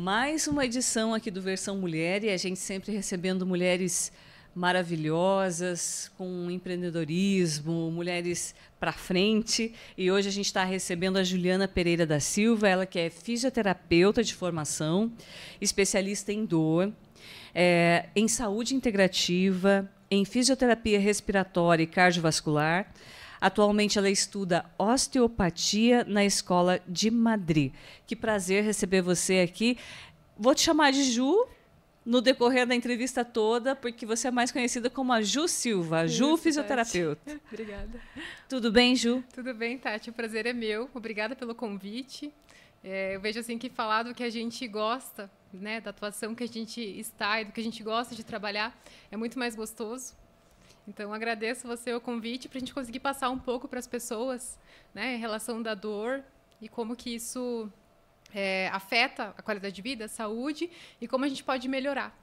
Mais uma edição aqui do Versão Mulher e a gente sempre recebendo mulheres maravilhosas, com empreendedorismo, mulheres para frente. E hoje a gente está recebendo a Juliana Pereira da Silva, ela que é fisioterapeuta de formação, especialista em dor, em saúde integrativa, em fisioterapia respiratória e cardiovascular. Atualmente ela estuda osteopatia na Escola de Madrid. Que prazer receber você aqui. Vou te chamar de Ju no decorrer da entrevista toda, porque você é mais conhecida como a Ju Silva, a Ju fisioterapeuta. Tati. Obrigada. Tudo bem, Ju? Tudo bem, Tati. O prazer é meu. Obrigada pelo convite. Eu vejo assim que falar do que a gente gosta, né, da atuação que a gente está e do que a gente gosta de trabalhar, é muito mais gostoso. Então, agradeço você o convite para a gente conseguir passar um pouco para as pessoas, né, em relação da dor e como que isso afeta a qualidade de vida, a saúde e como a gente pode melhorar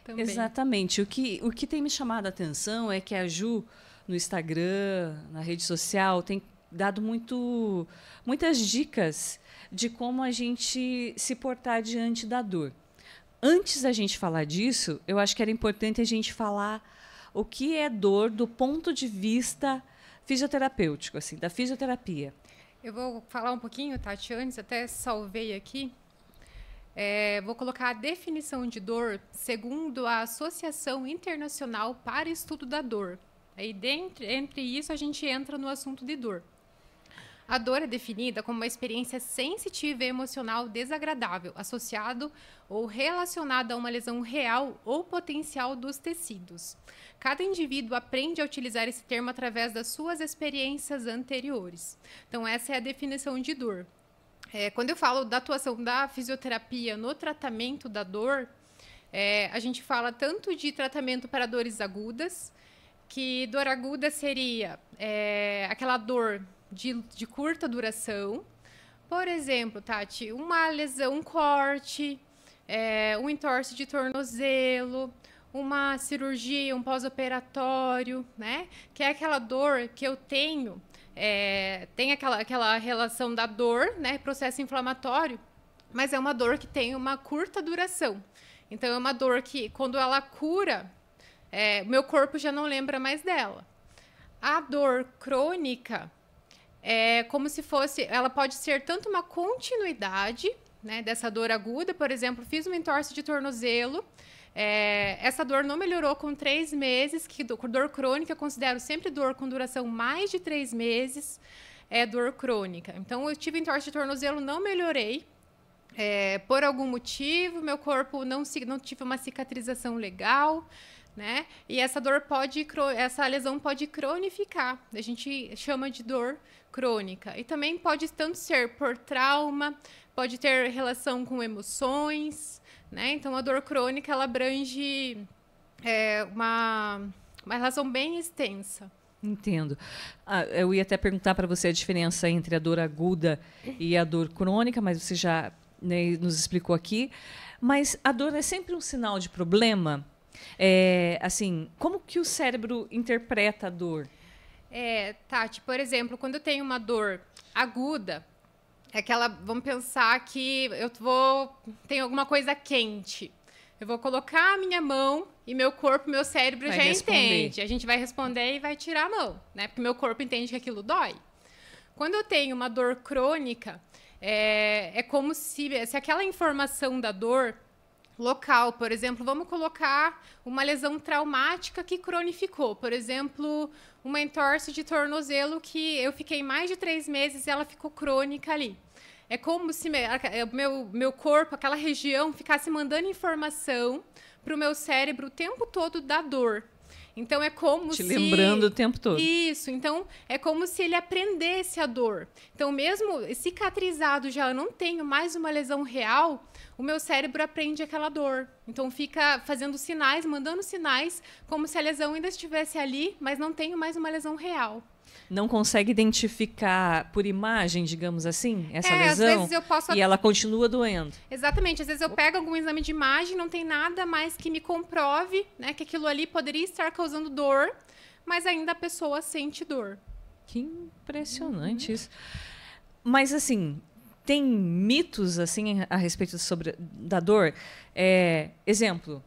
também. Exatamente. O que tem me chamado a atenção é que a Ju, no Instagram, na rede social, tem dado muitas dicas de como a gente se portar diante da dor. Antes da gente falar disso, eu acho que era importante a gente falar o que é dor do ponto de vista fisioterapêutico, assim, da fisioterapia. Eu vou falar um pouquinho, Tati, antes, até salvei aqui. Vou colocar a definição de dor segundo a Associação Internacional para Estudo da Dor. Aí, entre isso, a gente entra no assunto de dor. A dor é definida como uma experiência sensitiva e emocional desagradável, associado ou relacionada a uma lesão real ou potencial dos tecidos. Cada indivíduo aprende a utilizar esse termo através das suas experiências anteriores. Então, essa é a definição de dor. Quando eu falo da atuação da fisioterapia no tratamento da dor, a gente fala tanto de tratamento para dores agudas, que dor aguda seria aquela dor de curta duração. Por exemplo, Tati, uma lesão, um corte, um entorse de tornozelo, uma cirurgia, um pós-operatório, né? Que é aquela dor que eu tenho, tem aquela relação da dor, né? Processo inflamatório, mas é uma dor que tem uma curta duração. Então, é uma dor que, quando ela cura, meu corpo já não lembra mais dela. A dor crônica é como se fosse, ela pode ser tanto uma continuidade, né, dessa dor aguda. Por exemplo, fiz uma entorse de tornozelo, essa dor não melhorou com 3 meses, que dor crônica eu considero sempre dor com duração mais de 3 meses, é dor crônica. Então, eu tive entorse de tornozelo, não melhorei, por algum motivo, meu corpo não tive uma cicatrização legal, né? E essa lesão pode cronificar. A gente chama de dor crônica. E também pode tanto ser por trauma, pode ter relação com emoções, né? Então, a dor crônica ela abrange uma relação bem extensa. Entendo. Eu ia até perguntar para você a diferença entre a dor aguda e a dor crônica, mas você já, né, nos explicou aqui. Mas a dor é sempre um sinal de problema? Assim, como que o cérebro interpreta a dor? Tati, por exemplo, quando eu tenho uma dor aguda, vamos pensar que tenho alguma coisa quente. Eu vou colocar a minha mão e meu corpo, meu cérebro já entende. A gente vai responder e vai tirar a mão, né? Porque meu corpo entende que aquilo dói. Quando eu tenho uma dor crônica, é como se aquela informação da dor local, por exemplo, vamos colocar uma lesão traumática que cronificou. Por exemplo, uma entorse de tornozelo que eu fiquei mais de 3 meses e ela ficou crônica ali. É como se meu corpo, aquela região, ficasse mandando informação para o meu cérebro o tempo todo da dor. Então, é como se... lembrando o tempo todo. Isso. Então, é como se ele aprendesse a dor. Então, mesmo cicatrizado, já eu não tenho mais uma lesão real, o meu cérebro aprende aquela dor. Então, fica fazendo sinais, mandando sinais, como se a lesão ainda estivesse ali, mas não tenho mais uma lesão real. Não consegue identificar por imagem, digamos assim, essa lesão? Às vezes eu posso... E ela continua doendo. Exatamente. Às vezes eu pego algum exame de imagem, não tem nada mais que me comprove, né, que aquilo ali poderia estar causando dor, mas ainda a pessoa sente dor. Que impressionante isso. Mas, assim, tem mitos assim a respeito da dor? Exemplo,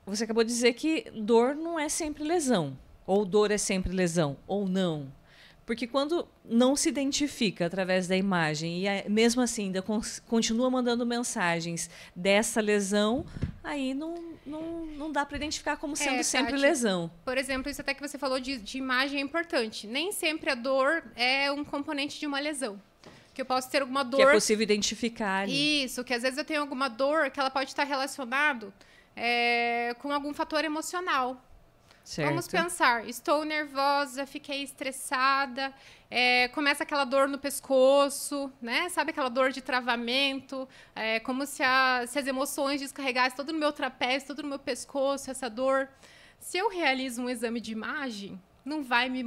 você acabou de dizer que dor não é sempre lesão, ou dor é sempre lesão, ou não. Porque quando não se identifica através da imagem e mesmo assim ainda continua mandando mensagens dessa lesão, aí não dá para identificar como sendo sempre Tati, lesão. Por exemplo, isso até que você falou de imagem é importante. Nem sempre a dor é um componente de uma lesão. Que eu posso ter alguma dor... Que é possível identificar ali. Isso, que às vezes eu tenho alguma dor que ela pode estar relacionada com algum fator emocional. Certo. Vamos pensar, estou nervosa, fiquei estressada, começa aquela dor no pescoço, né? Sabe aquela dor de travamento, como se as emoções descarregassem todo no meu trapézio, todo no meu pescoço, essa dor. Se eu realizo um exame de imagem, não vai me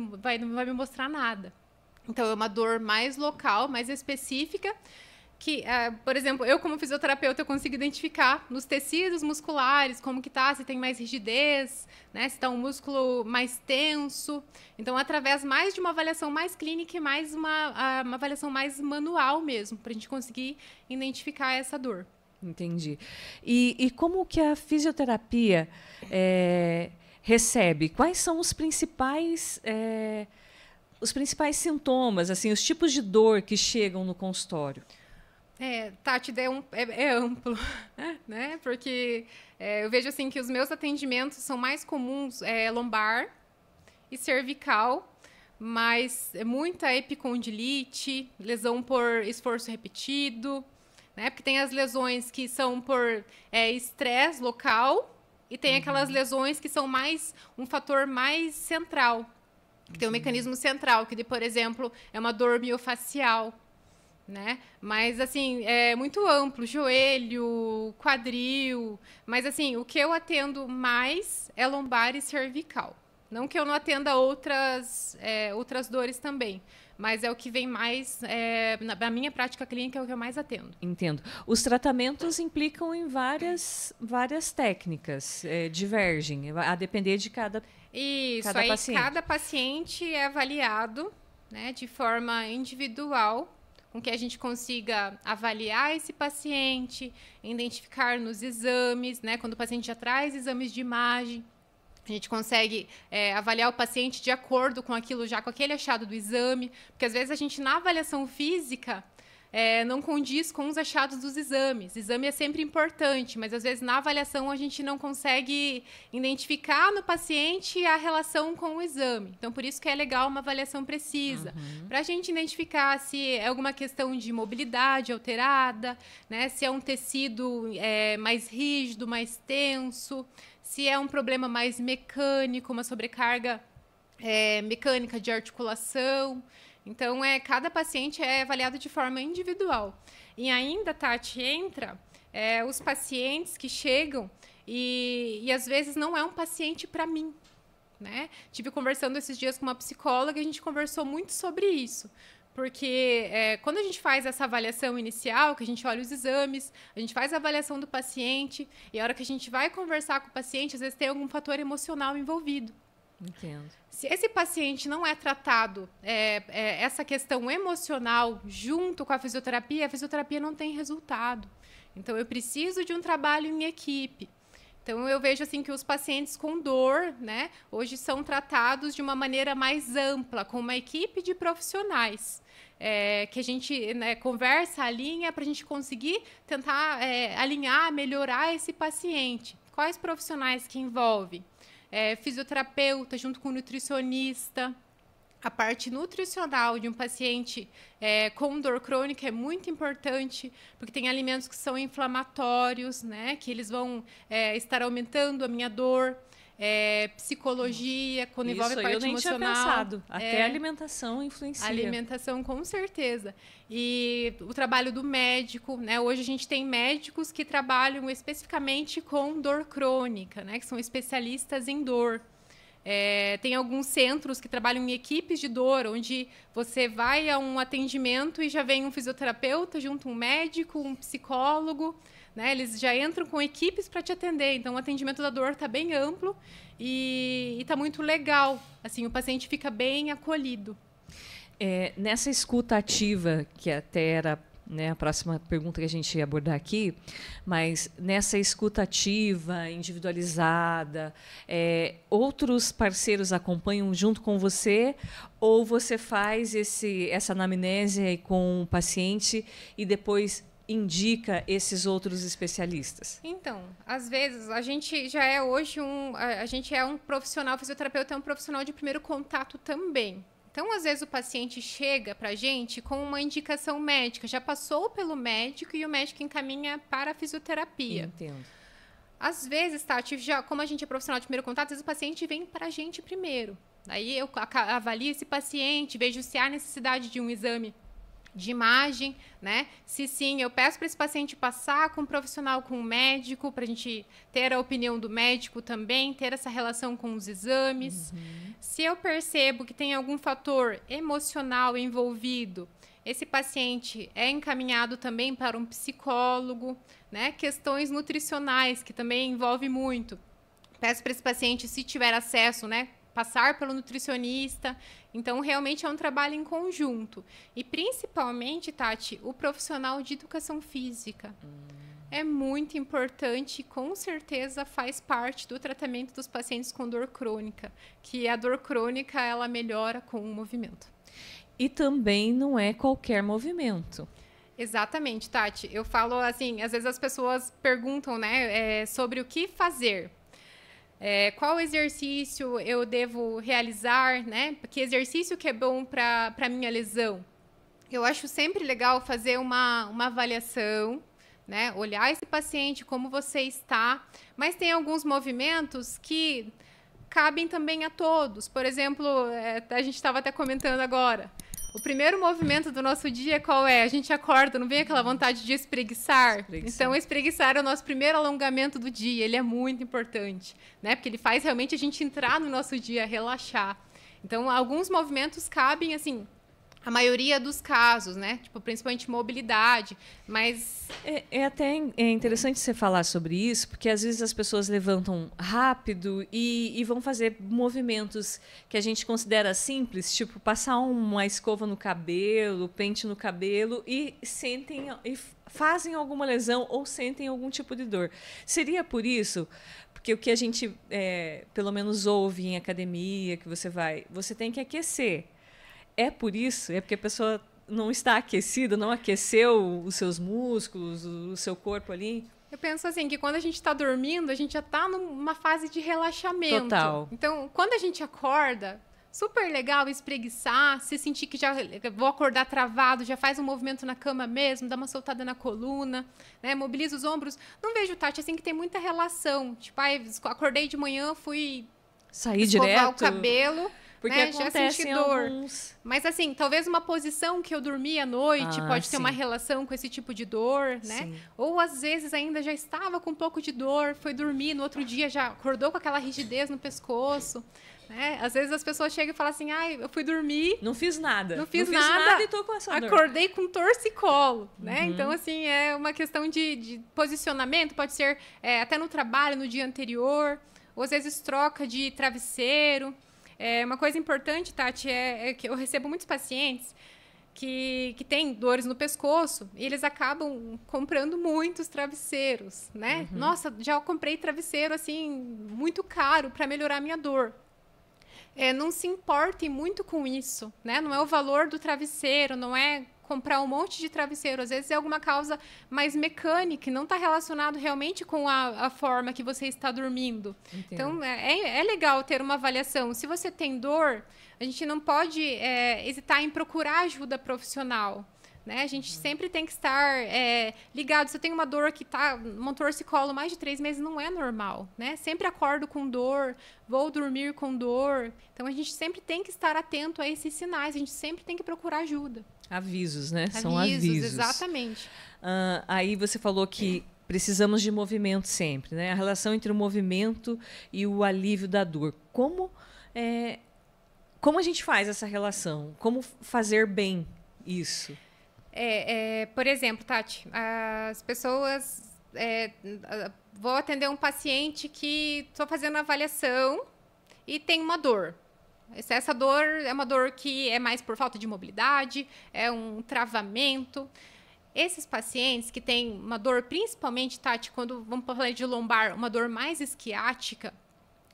mostrar nada. Então, é uma dor mais local, mais específica, que, por exemplo, eu como fisioterapeuta, eu consigo identificar nos tecidos musculares como que tá, se tem mais rigidez, né, se está um músculo mais tenso. Então, através mais de uma avaliação mais clínica e mais uma avaliação mais manual mesmo, para a gente conseguir identificar essa dor. Entendi. E como que a fisioterapia recebe? Quais são os principais sintomas, assim, os tipos de dor que chegam no consultório? Tati, é amplo, né? Porque eu vejo assim que os meus atendimentos são mais comuns lombar e cervical, mas muita epicondilite, lesão por esforço repetido, né? Porque tem as lesões que são por estresse local e tem aquelas lesões que são mais um fator mais central, que tem um mecanismo central, que, por exemplo, é uma dor miofacial. Né? Mas, assim, é muito amplo, joelho, quadril. Mas, assim, o que eu atendo mais é lombar e cervical. Não que eu não atenda outras dores também, mas é o que vem mais, na minha prática clínica, é o que eu mais atendo. Entendo. Os tratamentos implicam em várias técnicas, divergem, a depender de cada paciente. Cada paciente é avaliado, né, de forma individual, com que a gente consiga avaliar esse paciente, identificar nos exames, né? Quando o paciente já traz exames de imagem, a gente consegue avaliar o paciente de acordo com aquilo, já com aquele achado do exame, porque às vezes a gente, na avaliação física, não condiz com os achados dos exames. O exame é sempre importante, mas às vezes na avaliação a gente não consegue identificar no paciente a relação com o exame. Então, por isso que é legal uma avaliação precisa, para a gente identificar se é alguma questão de mobilidade alterada, né? Se é um tecido mais rígido, mais tenso, se é um problema mais mecânico, uma sobrecarga mecânica de articulação. Então, cada paciente é avaliado de forma individual. E ainda, Tati, entra os pacientes que chegam e às vezes não é um paciente para mim. Né? Tive conversando esses dias com uma psicóloga e a gente conversou muito sobre isso. Porque quando a gente faz essa avaliação inicial, que a gente olha os exames, a gente faz a avaliação do paciente, e a hora que a gente vai conversar com o paciente, às vezes tem algum fator emocional envolvido. Entendo. Se esse paciente não é tratado, essa questão emocional junto com a fisioterapia não tem resultado. Então, eu preciso de um trabalho em equipe. Então, eu vejo assim que os pacientes com dor, né, hoje são tratados de uma maneira mais ampla, com uma equipe de profissionais. Que a gente, né, conversa, alinha para a gente conseguir tentar alinhar, melhorar esse paciente. Quais profissionais que envolvem? Fisioterapeuta junto com nutricionista. A parte nutricional de um paciente com dor crônica é muito importante, porque tem alimentos que são inflamatórios, né, que eles vão estar aumentando a minha dor. Psicologia, quando envolve a parte eu nem emocional. Tinha pensado. Até a alimentação influencia. A alimentação, com certeza. E o trabalho do médico, né? Hoje a gente tem médicos que trabalham especificamente com dor crônica, né? Que são especialistas em dor. Tem alguns centros que trabalham em equipes de dor, onde você vai a um atendimento e já vem um fisioterapeuta, junto um médico, um psicólogo, né? Eles já entram com equipes para te atender. Então, o atendimento da dor está bem amplo e está muito legal. Assim, o paciente fica bem acolhido. Nessa escuta ativa, que até era né, a próxima pergunta que a gente ia abordar aqui, mas nessa escuta ativa, individualizada, outros parceiros acompanham junto com você ou você faz essa anamnese aí com o paciente e depois indica esses outros especialistas? Então, às vezes, a gente já é hoje a gente é um profissional, fisioterapeuta é um profissional de primeiro contato também. Então, às vezes, o paciente chega para a gente com uma indicação médica, já passou pelo médico e o médico encaminha para a fisioterapia. Entendo. Às vezes, Tati, como a gente é profissional de primeiro contato, às vezes o paciente vem para a gente primeiro. Aí eu avalio esse paciente, vejo se há necessidade de um exame de imagem, né? Se sim, eu peço para esse paciente passar com um profissional, com um médico, para a gente ter a opinião do médico também, ter essa relação com os exames. Se eu percebo que tem algum fator emocional envolvido, esse paciente é encaminhado também para um psicólogo, né? Questões nutricionais, que também envolve muito. Peço para esse paciente, se tiver acesso, né? Passar pelo nutricionista. Então, realmente é um trabalho em conjunto. E, principalmente, Tati, o profissional de educação física. É muito importante e, com certeza, faz parte do tratamento dos pacientes com dor crônica. Que a dor crônica, ela melhora com o movimento. E também não é qualquer movimento. Exatamente, Tati. Eu falo assim, às vezes as pessoas perguntam, né, sobre o que fazer. Qual exercício eu devo realizar, né? Que exercício que é bom para a minha lesão? Eu acho sempre legal fazer uma avaliação, né? Olhar esse paciente, como você está. Mas tem alguns movimentos que cabem também a todos. Por exemplo, a gente estava até comentando agora. O primeiro movimento do nosso dia qual é? A gente acorda, não vem aquela vontade de espreguiçar? Então, espreguiçar é o nosso primeiro alongamento do dia. Ele é muito importante, né? Porque ele faz realmente a gente entrar no nosso dia, relaxar. Então, alguns movimentos cabem, assim, a maioria dos casos, né? Tipo, principalmente mobilidade, mas... É até interessante você falar sobre isso, porque às vezes as pessoas levantam rápido e vão fazer movimentos que a gente considera simples, tipo passar uma escova no cabelo, pente no cabelo e fazem alguma lesão ou sentem algum tipo de dor. Seria por isso? Porque o que a gente, pelo menos, ouve em academia, que você tem que aquecer. É por isso? É porque a pessoa não está aquecida, não aqueceu os seus músculos, o seu corpo ali? Eu penso assim, que quando a gente está dormindo, a gente já está numa fase de relaxamento. Total. Então, quando a gente acorda, super legal espreguiçar, se sentir que já vou acordar travado, já faz um movimento na cama mesmo, dá uma soltada na coluna, né? Mobiliza os ombros. Não vejo, Tati, assim, que tem muita relação. Tipo, acordei de manhã, fui sair escovar direto o cabelo... Porque né? acontecem alguns... Mas, assim, talvez uma posição que eu dormi à noite pode ter uma relação com esse tipo de dor, né? Sim. Ou, às vezes, ainda já estava com um pouco de dor, foi dormir, no outro dia já acordou com aquela rigidez no pescoço, né? Às vezes as pessoas chegam e falam assim, eu fui dormir... Não fiz nada. Não fiz nada e tô com essa dor. Acordei com torcicolo, né? Então, assim, é uma questão de posicionamento, pode ser até no trabalho, no dia anterior, ou, às vezes, troca de travesseiro... Uma coisa importante, Tati, é que eu recebo muitos pacientes que têm dores no pescoço e eles acabam comprando muitos travesseiros, né? Nossa, já comprei travesseiro, assim, muito caro para melhorar a minha dor. Não se importem muito com isso, né? Não é o valor do travesseiro, não é comprar um monte de travesseiro. Às vezes é alguma causa mais mecânica, não está relacionado realmente com a forma que você está dormindo. Entendo. Então, é legal ter uma avaliação. Se você tem dor, a gente não pode hesitar em procurar ajuda profissional. Né? A gente sempre tem que estar ligado. Se eu tenho uma dor que está num torcicolo mais de 3 meses, não é normal. Né? Sempre acordo com dor, vou dormir com dor. Então, a gente sempre tem que estar atento a esses sinais. A gente sempre tem que procurar ajuda. Avisos, né? São avisos. Exatamente. Aí você falou que precisamos de movimento sempre, né? A relação entre o movimento e o alívio da dor. Como a gente faz essa relação? Como fazer bem isso? Por exemplo, Tati, as pessoas... vou atender um paciente que estou fazendo avaliação e tem uma dor. Essa dor é uma dor que é mais por falta de mobilidade, é um travamento. esses pacientes que têm uma dor, principalmente, Tati, quando vamos falar de lombar, uma dor mais esquiática,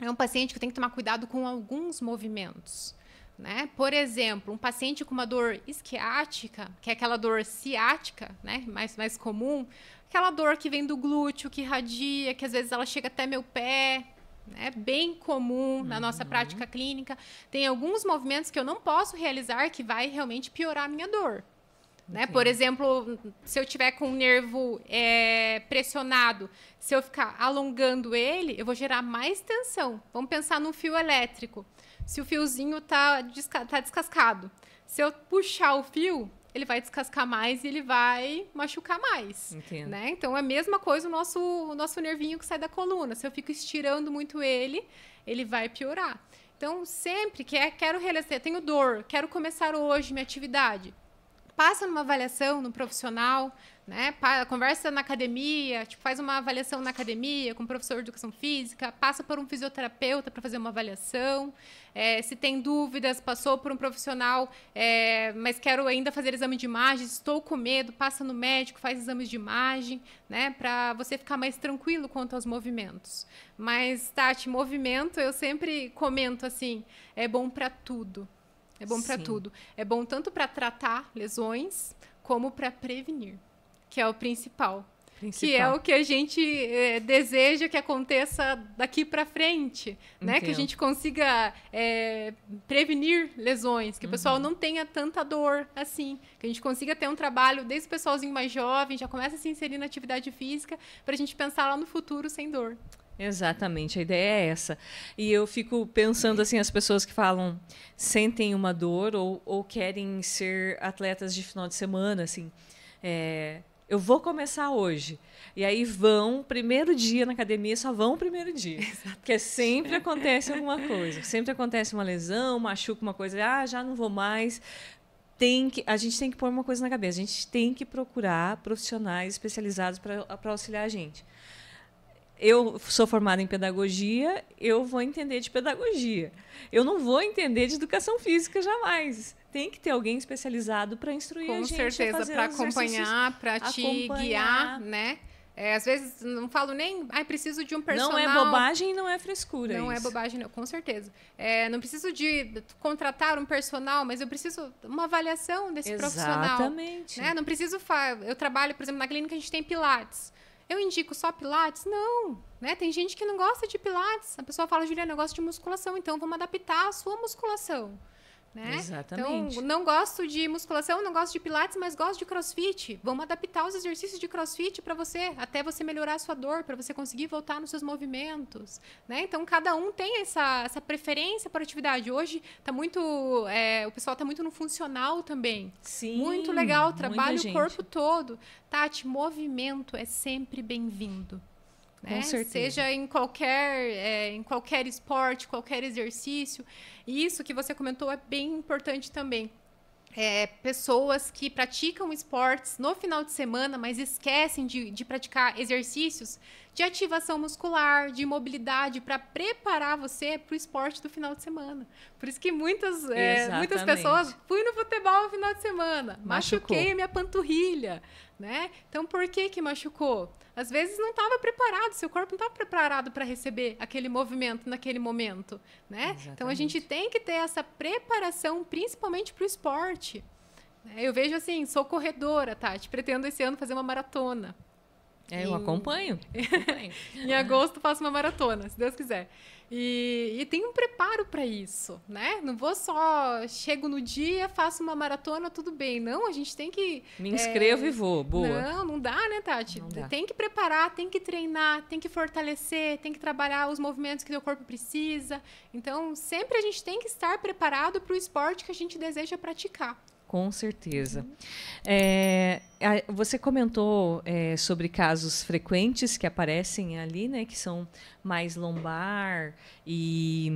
é um paciente que tem que tomar cuidado com alguns movimentos. Né? Por exemplo, um paciente com uma dor esquiática, que é aquela dor ciática, né? mais comum, aquela dor que vem do glúteo, que irradia, que às vezes ela chega até meu pé, né? Bem comum na nossa prática clínica. Tem alguns movimentos que eu não posso realizar que vai realmente piorar a minha dor. Né? Por exemplo, se eu tiver com o nervo pressionado, se eu ficar alongando ele, eu vou gerar mais tensão. Vamos pensar num fio elétrico. Se o fiozinho tá descascado, se eu puxar o fio, ele vai descascar mais e ele vai machucar mais. Né? Então, é a mesma coisa o nosso nervinho que sai da coluna. Se eu fico estirando muito ele, ele vai piorar. Então, sempre que quero realizar, tenho dor, quero começar hoje minha atividade, passa numa avaliação no profissional, né? Conversa na academia, faz uma avaliação na academia com um professor de educação física, passa por um fisioterapeuta para fazer uma avaliação. Se tem dúvidas, passou por um profissional, mas quero ainda fazer exame de imagem, estou com medo, passa no médico, faz exames de imagem, né? Para você ficar mais tranquilo quanto aos movimentos. Mas, Tati, movimento, eu sempre comento assim, é bom para tudo. É bom para tudo. É bom tanto para tratar lesões, como para prevenir, que é o principal. Que é o que a gente deseja que aconteça daqui para frente, né? Que a gente consiga prevenir lesões, que o pessoal não tenha tanta dor assim, que a gente consiga ter um trabalho desde o pessoalzinho mais jovem, já começa a se inserir na atividade física, para a gente pensar lá no futuro sem dor. Exatamente, a ideia é essa. E eu fico pensando assim, as pessoas que falam, sentem uma dor ou querem ser atletas de final de semana, assim, eu vou começar hoje. E aí vão, primeiro dia na academia, só vão o primeiro dia. Porque sempre acontece alguma coisa, sempre acontece uma lesão, machuca uma coisa, já não vou mais. A gente tem que pôr uma coisa na cabeça, a gente tem que procurar profissionais especializados para auxiliar a gente. Eu sou formada em pedagogia, eu vou entender de pedagogia. Eu não vou entender de educação física jamais. Tem que ter alguém especializado para instruir a gente. Com certeza, para acompanhar, para te guiar, né? Às vezes, não falo nem, preciso de um personal. Não é bobagem e não é frescura. Não é bobagem, não, com certeza. Não preciso de contratar um personal, mas eu preciso de uma avaliação desse profissional. Exatamente. Né? Não preciso... Eu trabalho, por exemplo, na clínica a gente tem pilates. Eu indico só pilates? Não. Né? Tem gente que não gosta de pilates. A pessoa fala, Juliana, eu gosto de musculação, então vamos adaptar a sua musculação. Né? Exatamente. Então, não gosto de musculação, não gosto de pilates, mas gosto de crossfit. Vamos adaptar os exercícios de crossfit para você, até você melhorar a sua dor, para você conseguir voltar nos seus movimentos. Né? Então, cada um tem essa preferência por atividade. Hoje, tá muito, o pessoal está muito no funcional também. Sim, muito legal, trabalha o corpo todo. Tati, movimento é sempre bem-vindo. Com certeza. Seja em qualquer esporte, qualquer exercício. E isso que você comentou é bem importante também. Pessoas que praticam esportes no final de semana, mas esquecem de praticar exercícios de ativação muscular, de mobilidade, para preparar você para o esporte do final de semana. Por isso que muitas pessoas... Fui no futebol no final de semana, machuquei a minha panturrilha. Né? Então, por que machucou? Às vezes não estava preparado, seu corpo não estava preparado para receber aquele movimento naquele momento. Né? Então, a gente tem que ter essa preparação, principalmente para o esporte. Eu vejo assim, sou corredora, Tati, pretendo esse ano fazer uma maratona. Eu acompanho. Em agosto faço uma maratona, se Deus quiser. E tem um preparo para isso, né? Não vou só... Chego no dia, faço uma maratona, tudo bem. Não, a gente tem que... Me inscrevo e vou. Boa. Não dá, né, Tati? Não dá. Tem que preparar, tem que treinar, tem que fortalecer, tem que trabalhar os movimentos que o corpo precisa. Então, sempre a gente tem que estar preparado para o esporte que a gente deseja praticar. Com certeza. Você comentou sobre casos frequentes que aparecem ali, né, que são mais lombar e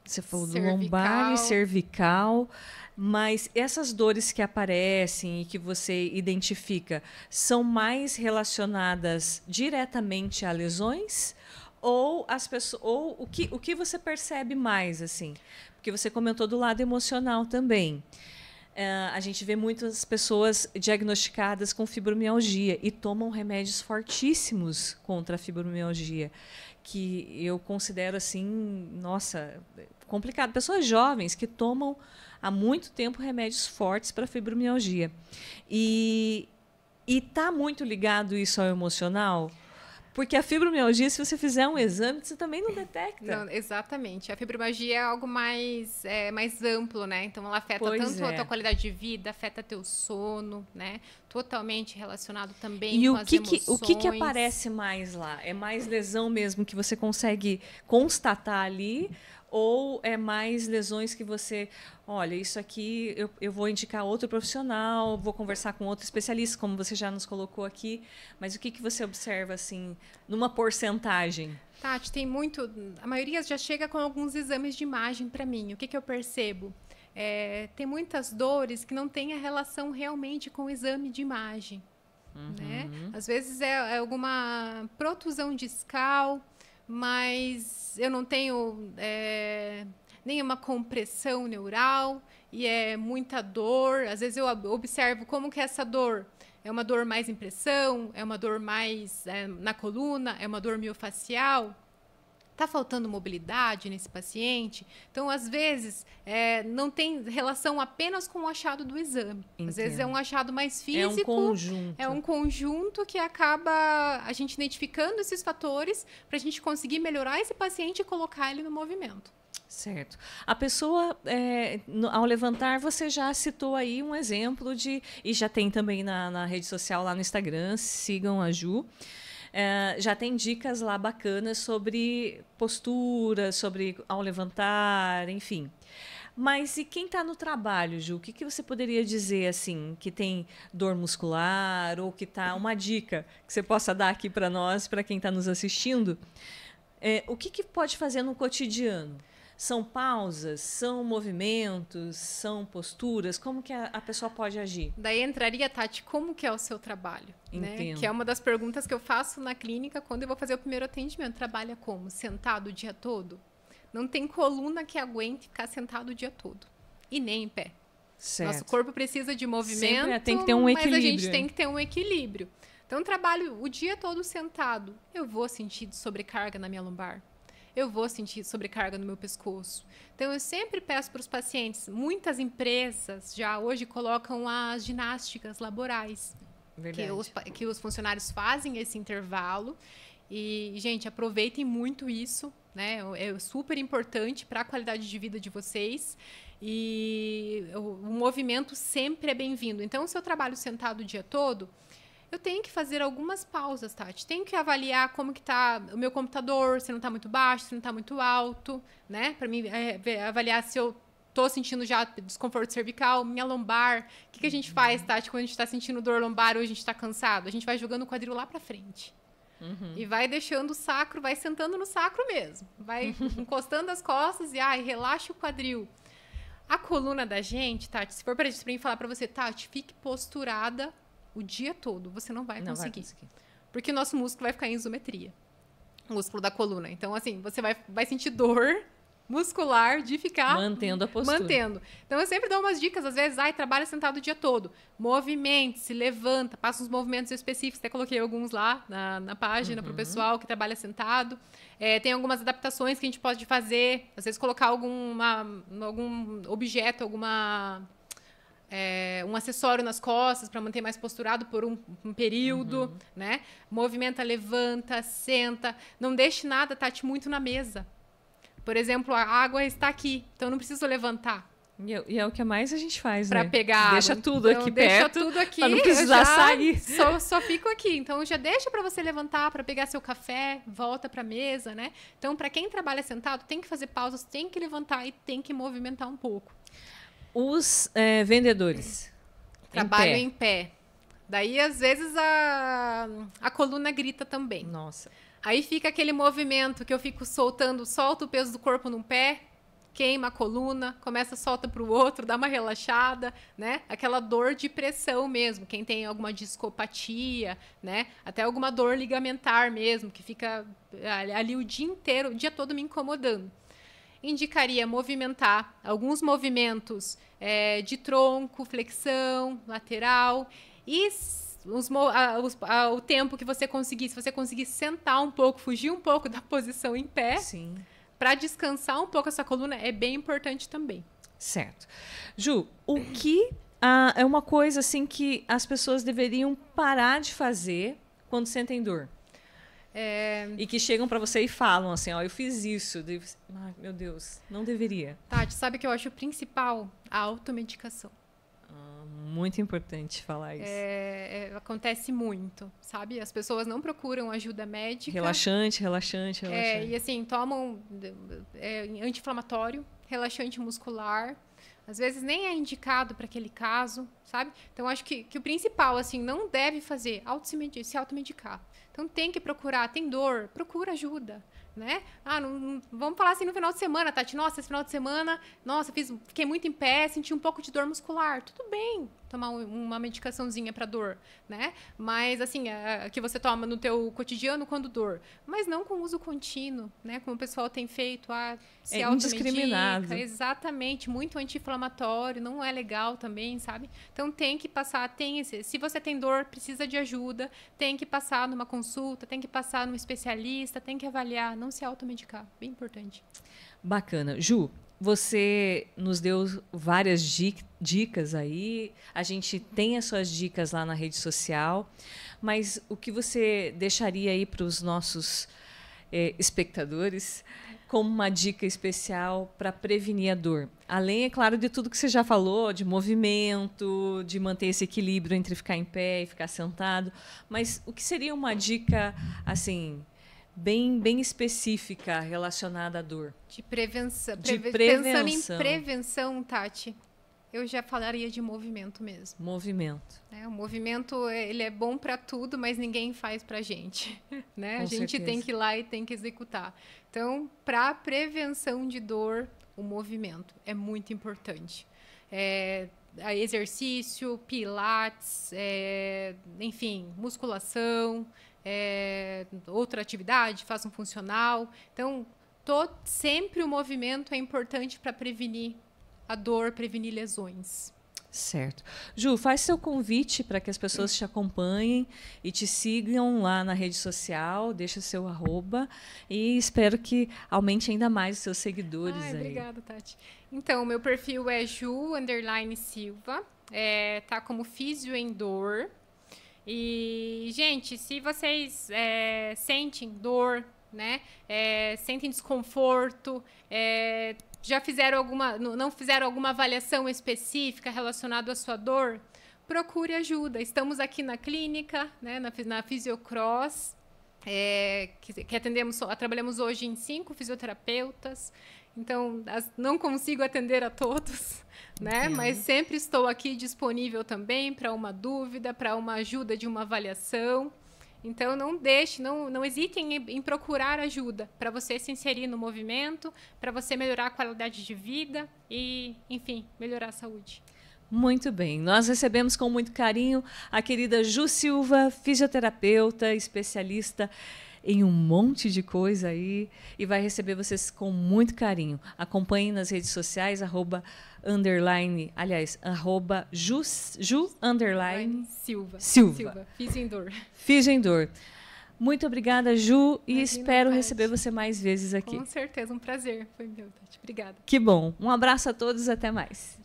você falou do lombar e cervical, mas essas dores que aparecem e que você identifica são mais relacionadas diretamente a lesões ou as pessoas, ou o que você percebe mais assim? Porque você comentou do lado emocional também. a gente vê muitas pessoas diagnosticadas com fibromialgia e tomam remédios fortíssimos contra a fibromialgia, que eu considero assim, nossa, complicado. Pessoas jovens que tomam há muito tempo remédios fortes para fibromialgia. E está muito ligado isso ao emocional? Porque a fibromialgia, se você fizer um exame, você também não detecta. Não, exatamente. A fibromialgia é algo mais amplo, né? Então, ela afeta tanto a tua qualidade de vida, afeta teu sono, né? Totalmente relacionado também com as emoções. O que aparece mais lá? É mais lesão mesmo que você consegue constatar ali? Ou é mais lesões que você, olha, isso aqui eu vou indicar outro profissional, vou conversar com outro especialista, como você já nos colocou aqui, mas o que você observa, assim, numa porcentagem? Tati, tem muito... A maioria já chega com alguns exames de imagem para mim. O que eu percebo? Tem muitas dores que não têm a relação realmente com o exame de imagem. Né? Às vezes é alguma protusão discal, mas eu não tenho nenhuma compressão neural e é muita dor. Às vezes eu observo como que essa dor é uma dor mais em pressão, é uma dor mais na coluna, é uma dor miofacial. Está faltando mobilidade nesse paciente? Então, às vezes, não tem relação apenas com o achado do exame. Entendo. Às vezes é um achado mais físico. É um conjunto. É um conjunto que acaba a gente identificando esses fatores para a gente conseguir melhorar esse paciente e colocar ele no movimento. Certo. A pessoa, ao levantar, você já citou aí um exemplo de... E já tem também na rede social, lá no Instagram, sigam a Ju. Já tem dicas lá bacanas sobre postura, sobre ao levantar, enfim. Mas e quem está no trabalho, Ju? O que você poderia dizer, assim, que tem dor muscular ou que está... Uma dica que você possa dar aqui para nós, para quem está nos assistindo. O que pode fazer no cotidiano? São pausas, são movimentos, são posturas? Como que a pessoa pode agir? Daí entraria, Tati, como que é o seu trabalho? Entendo. Né? Que é uma das perguntas que eu faço na clínica quando eu vou fazer o primeiro atendimento. Trabalha como? Sentado o dia todo? Não tem coluna que aguente ficar sentado o dia todo. E nem em pé. Certo. Nosso corpo precisa de movimento, sempre tem que ter um equilíbrio. Mas a gente tem que ter um equilíbrio. Então, trabalho o dia todo sentado. Eu vou sentir sobrecarga na minha lombar. Eu vou sentir sobrecarga no meu pescoço. Então, eu sempre peço para os pacientes, muitas empresas já hoje colocam as ginásticas laborais. Verdade. Que os funcionários fazem esse intervalo. E, gente, aproveitem muito isso, né? É super importante para a qualidade de vida de vocês. E o movimento sempre é bem-vindo. Então, se eu trabalho sentado o dia todo, eu tenho que fazer algumas pausas, Tati. Tenho que avaliar como que está o meu computador, se não está muito baixo, se não está muito alto, né? Para mim, avaliar se eu estou sentindo já desconforto cervical, minha lombar. O que a gente faz, Tati, quando a gente está sentindo dor lombar ou a gente está cansado? A gente vai jogando o quadril lá para frente. E vai deixando o sacro, vai sentando no sacro mesmo. Vai encostando as costas e relaxa o quadril. A coluna da gente, Tati, se for para mim falar para você, Tati, fique posturada o dia todo, você não vai conseguir. Porque o nosso músculo vai ficar em isometria. O músculo da coluna. Então, assim, você vai sentir dor muscular de ficar... Mantendo a postura. Mantendo. Então, eu sempre dou umas dicas, às vezes, trabalha sentado o dia todo. Movimente, se levanta, passa uns movimentos específicos. Até coloquei alguns lá na página para o pessoal que trabalha sentado. Tem algumas adaptações que a gente pode fazer. Às vezes, colocar algum objeto, um acessório nas costas para manter mais posturado por um período, né? Movimenta, levanta, senta. Não deixe nada, Tati, muito na mesa. Por exemplo, a água está aqui, então não preciso levantar. E é o que mais a gente faz, né? Para pegar deixa água. Tudo aqui perto. Deixa tudo aqui. Para não precisar sair. Só fico aqui. Então, já deixa para você levantar, para pegar seu café, volta para a mesa, né? Então, para quem trabalha sentado, tem que fazer pausas, tem que levantar e tem que movimentar um pouco. Os vendedores trabalham em pé. Daí, às vezes, a coluna grita também. Nossa. Aí fica aquele movimento que eu fico solto o peso do corpo num pé, queima a coluna, solta para o outro, dá uma relaxada, né? Aquela dor de pressão mesmo. Quem tem alguma discopatia, né? Até alguma dor ligamentar mesmo, que fica ali o dia inteiro, o dia todo me incomodando. indicaria movimentar alguns movimentos de tronco, flexão, lateral e o tempo que você conseguir, se você conseguir sentar um pouco, fugir um pouco da posição em pé, para descansar um pouco essa coluna, é bem importante também. Certo. Ju, o que é uma coisa assim que as pessoas deveriam parar de fazer quando sentem dor? E que chegam para você e falam assim, ó, eu fiz isso. Ai, meu Deus, não deveria. Tati, sabe o que eu acho principal? A automedicação. Muito importante falar isso. Acontece muito, sabe? As pessoas não procuram ajuda médica. Relaxante. E assim, tomam anti-inflamatório, relaxante muscular. Às vezes nem é indicado para aquele caso, sabe? Então, acho que o principal, assim, não deve fazer se automedicar. Então, tem que procurar. Tem dor, procura ajuda, né? Vamos falar assim no final de semana, Tati. Nossa, esse final de semana, fiquei muito em pé, senti um pouco de dor muscular. Tudo bem tomar uma medicaçãozinha para dor, né? Mas, assim, que você toma no teu cotidiano quando dor. Mas não com uso contínuo, né? Como o pessoal tem feito, se automedica. Indiscriminado. Exatamente, muito anti-inflamatório, não é legal também, sabe? Então, tem que passar, se você tem dor, precisa de ajuda, tem que passar numa consulta, tem que passar num especialista, tem que avaliar, não se automedicar, bem importante. Bacana. Ju, você nos deu várias dicas aí, a gente tem as suas dicas lá na rede social, mas o que você deixaria aí para os nossos espectadores como uma dica especial para prevenir a dor? Além, é claro, de tudo que você já falou, de movimento, de manter esse equilíbrio entre ficar em pé e ficar sentado, mas o que seria uma dica, assim, bem específica relacionada à dor? De prevenção. Pensando em prevenção, Tati, eu já falaria de movimento mesmo. Movimento. O movimento, ele é bom para tudo, mas ninguém faz para a gente, né? A gente tem que ir lá e tem que executar. Então, para prevenção de dor, o movimento é muito importante. Exercício, pilates, enfim, musculação, outra atividade, faça um funcional. Então, sempre o movimento é importante para prevenir a dor, prevenir lesões. Certo. Ju, faz seu convite para que as pessoas te acompanhem e te sigam lá na rede social, deixa seu @ e espero que aumente ainda mais os seus seguidores. Obrigada, Tati. Então, meu perfil é Ju_Silva, tá como Físio em Dor. E, gente, se vocês sentem dor, né, sentem desconforto, já fizeram não fizeram alguma avaliação específica relacionada à sua dor, procure ajuda. Estamos aqui na clínica, né, na Fisiocross, que trabalhamos hoje em 5 fisioterapeutas. Então, não consigo atender a todos, né? Mas sempre estou aqui disponível também para uma dúvida, para uma ajuda de uma avaliação. Então, não hesitem em procurar ajuda para você se inserir no movimento, para você melhorar a qualidade de vida e, enfim, melhorar a saúde. Muito bem. Nós recebemos com muito carinho a querida Ju Silva, fisioterapeuta, especialista em um monte de coisa aí, e vai receber vocês com muito carinho. Acompanhem nas redes sociais, @Ju_Silva. Físio em Dor. Físio em Dor. Muito obrigada, Ju, e espero receber você mais vezes aqui. Com certeza, um prazer. Foi meu, Tati. Obrigada. Que bom. Um abraço a todos, até mais.